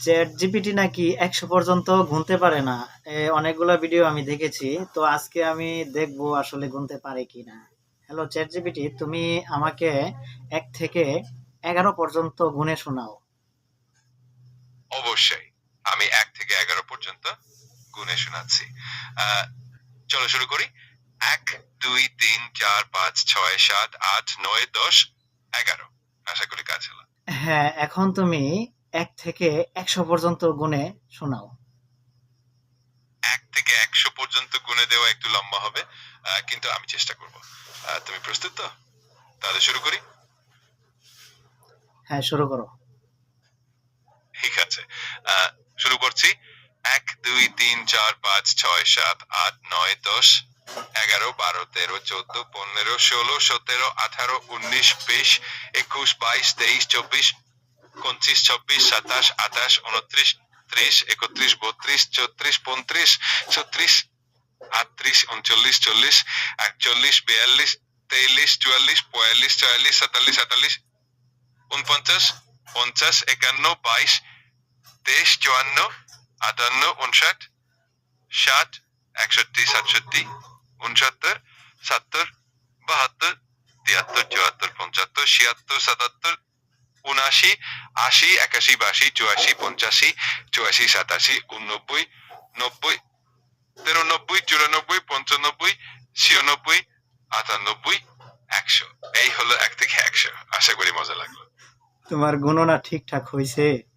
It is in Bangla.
চ্যাট জিপিটি নাকি ১০০ পর্যন্ত গুনতে পারে না। অনেকগুলা ভিডিও আমি দেখেছি। তো আজকে আমি দেখবো আসলে গুনতে পারে কিনা। হ্যালো চ্যাট জিপিটি, তুমি আমাকে ১ থেকে ১১ পর্যন্ত গুনে শোনাও। অবশ্যই আমি ১ থেকে ১১ পর্যন্ত গুনে শোনাচ্ছি। আহ, চলো শুরু করি। ১, ২, ৩, ৪, ৫, ৬, ৭, ৮, ৯, ১০, ১১। আশা করি কাজ হলো। হ্যাঁ, এখন তুমি ১ থেকে ১০০ পর্যন্ত গুনে শোনাও। ১ থেকে ১০০ পর্যন্ত গুনে দেওয়া একটু লম্বা হবে, কিন্তু আমি চেষ্টা করব। তুমি প্রস্তুত তো? তাহলে শুরু করি। হ্যাঁ, শুরু করো। ঠিক আছে, আহ, শুরু করছি। ১, ২, ৩, ৪, ৫, ৬, ৭, ৮, ৯, ১০, ১১, ১২, ১৩, ১৪, ১৫, ১৬, ১৭, ১৮, ১৯, ২০, ২১, ২২, ২৩, ২৪, ২৫, ২৬, ২৭, ২৮, ২৯, ৩০, ৩১, ৩২, ৩৪, ৩৫, ৩৬, ৩৮, ৩৯, ৪০, ৪১, ৪২, ৪৩, ৪৪, ৪৫, ৪৬, ৪৭, ৪৮, ৪৯, ৫০, ৫১, ২২, ২৩, ৫৪, ৫৮, ৫৯, ৬০, ৬১, ৬৭, ৬৯, ৭০, ৭২, ৭৩, ৭৪, ৭৫, ৭৬, ৭৭, ৭৯, ৮০, ৮১, ৮২, ৮৪, ৮৫, ৮৬, ৮৭, ৮৯, ৯০, ৯৩, ৯৪, ৯৫, ৯৬, ৯৮, ১০০। এই হলো ১ থেকে ১০০। আশা করি মজা লাগলো। তোমার গণনা ঠিকঠাক হইছে?